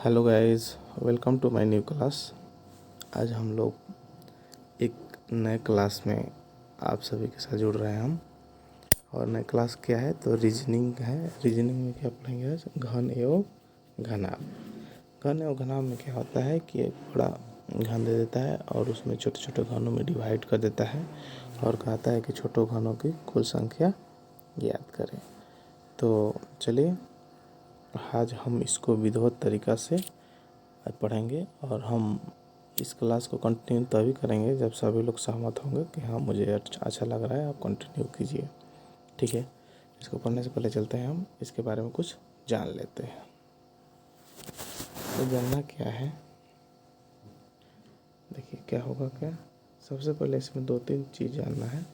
Hello guys, welcome to my new class. आज हम लोग एक नए क्लास में आप सभी के साथ जुड़ रहे हैं हम। और नए क्लास क्या है तो रीजनिंग है। रीजनिंग में क्या पढ़ेंगे आज? घन एवं घनाभ। घन एवं घनाभ में क्या होता है कि एक बड़ा घन दे देता है और उसमें छोटे छोटे घनों में डिवाइड कर देता है और कहता है कि छोटे घनों की कुल संख्या ज्ञात करें। तो चलिए आज हम इसको विधिवत तरीक़ा से पढ़ेंगे और हम इस क्लास को कंटिन्यू तभी करेंगे जब सभी लोग सहमत होंगे कि हाँ मुझे अच्छा लग रहा है, आप कंटिन्यू कीजिए। ठीक है, इसको पढ़ने से पहले चलते हैं हम इसके बारे में कुछ जान लेते हैं। तो जानना क्या है, देखिए क्या होगा। क्या सबसे पहले इसमें 2-3 चीज़ जानना है।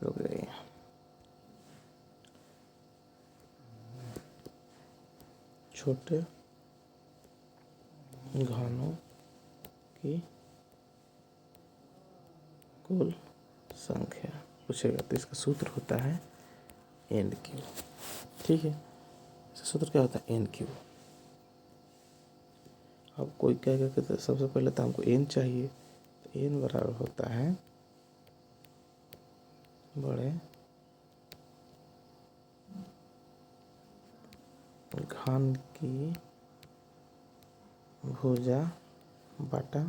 रुक जाइए। छोटे घनों की कुल संख्या पूछेगा तो इसका सूत्र होता है एन क्यू। ठीक है, इसका सूत्र क्या होता है? N Q. अब कोई कहेगा कि तो सबसे पहले तो हमको एन चाहिए, तो एन बराबर होता है बड़े घन की भुजा बटा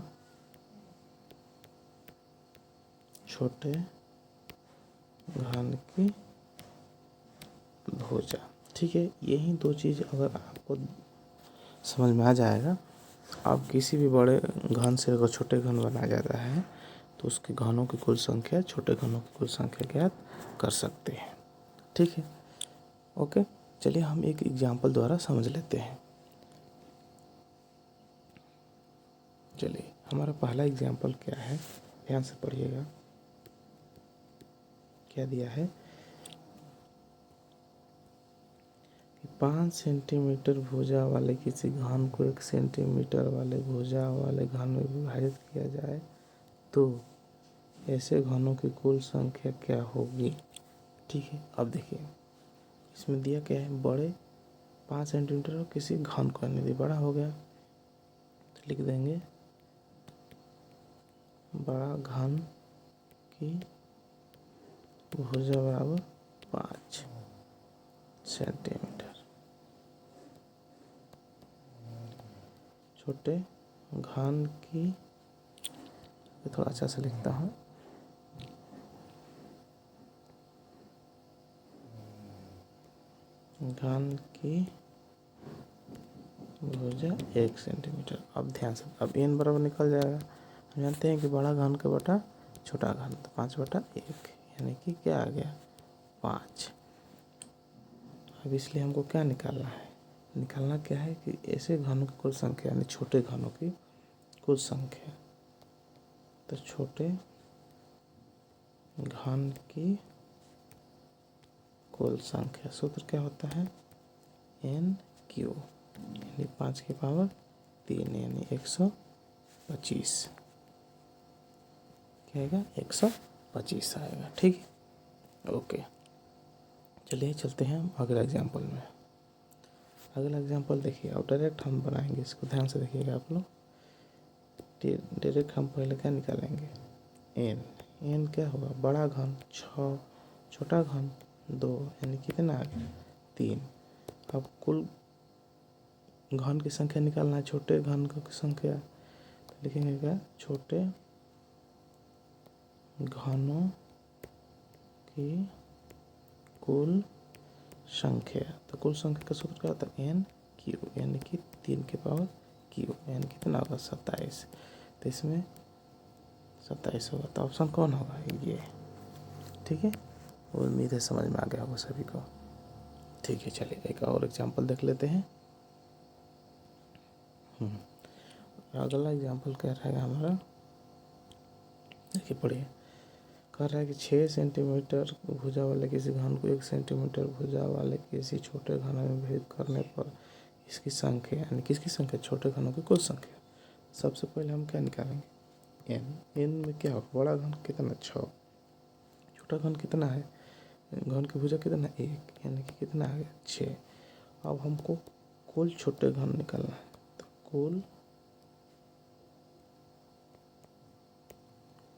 छोटे घन की भुजा। ठीक है, यही दो चीज़ अगर आपको समझ में आ जाएगा, आप किसी भी बड़े घन से अगर छोटे घन बनाया जाता है तो उसके घनों की कुल संख्या छोटे घनों की कुल संख्या ज्ञात कर सकते हैं। ठीक है, ओके। चलिए हम एक एग्जाम्पल द्वारा समझ लेते हैं। चलिए हमारा पहला एग्जाम्पल क्या है, ध्यान से पढ़िएगा। क्या दिया है कि 5 सेंटीमीटर भुजा वाले किसी घन को 1 सेंटीमीटर वाले भुजा वाले घन में विभाजित किया जाए तो ऐसे घनों की कुल संख्या क्या होगी। ठीक है, अब देखिए इसमें दिया क्या है, बड़े 5 सेंटीमीटर और किसी घन को यदि बड़ा हो गया तो लिख देंगे बड़ा घन की भुजा बराबर 5 सेंटीमीटर। छोटे घन की, थोड़ा अच्छा से लिखता हूँ, घन की भुजा 1 सेंटीमीटर। अब ध्यान से, अब एन बराबर निकल जाएगा। हम जानते हैं कि बड़ा घन का बटा छोटा घन, तो 5/1 यानी कि क्या आ गया 5। अब इसलिए हमको क्या निकालना है, निकालना क्या है कि ऐसे घनों की कुल संख्या यानी छोटे घनों की कुल संख्या। तो छोटे घन की कुल संख्या सूत्र क्या होता है? एन क्यू यानी 5 की पावर 3 यानी 125। क्या आएगा? 125 आएगा। ठीक है, ओके। चलिए चलते हैं हम अगला एग्जाम्पल में। अगला एग्जाम्पल देखिए, अब डायरेक्ट हम बनाएंगे इसको, ध्यान से देखिएगा आप लोग। डायरेक्ट हम पहले क्या निकालेंगे? एन। एन क्या होगा? बड़ा घन 6, छोटा घन 2 यानी कितना आ गया 3। अब कुल घन की संख्या निकालना है, छोटे घन की संख्या, तो लिखेंगे क्या? छोटे घनों की कुल संख्या। तो कुल संख्या का सूत्र क्या होता है? एन क्यू यानी कि 3 की पावर क्यू यानी कितना होगा 27। तो इसमें 27 होगा, तो ऑप्शन कौन होगा? ये। ठीक है, और उम्मीद है समझ में आ गया होगा सभी को। ठीक है, चलिए एक और एग्जाम्पल देख लेते हैं। अगला एग्जाम्पल क्या रहेगा हमारा? देखिए पढ़िए, कह रहा है कि 6 सेंटीमीटर भुजा वाले किसी घन को 1 सेंटीमीटर भुजा वाले किसी छोटे घन में विभाजित करने पर इसकी संख्या यानी किसकी संख्या? छोटे घनों की कुल संख्या। सबसे पहले हम क्या निकालेंगे? एन। एन में क्या होगा? बड़ा घन कितना? 6, छोटा छोटा घन कितना है, घन की भुजा कितना है 1, यानी कि कितना आ गया 6। अब हमको कुल छोटे घन निकालना है, तो कुल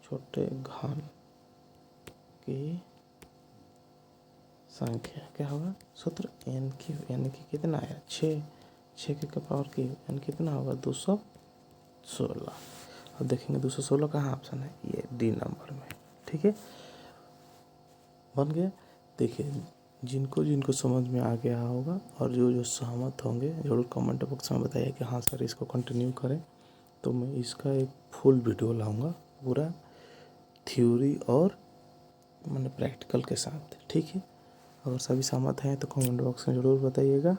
छोटे घन की संख्या क्या होगा, सूत्र n की, यानी कि कितना आया 6, 6 के पावर की n कितना होगा 216। अब देखेंगे 216 कहाँ ऑप्शन है, ये डी नंबर में। ठीक है, बन गया। देखिए जिनको जिनको समझ में आ गया होगा और जो जो सहमत होंगे जरूर कमेंट बॉक्स में बताइए कि हाँ सर इसको कंटिन्यू करें, तो मैं इसका एक फुल वीडियो लाऊंगा पूरा थ्योरी और मैंने प्रैक्टिकल के साथ। ठीक है, अगर सभी सहमत हैं तो कमेंट बॉक्स में ज़रूर बताइएगा।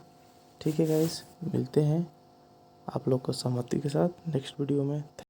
ठीक है गाइस, मिलते हैं आप लोग को सहमति के साथ नेक्स्ट वीडियो में।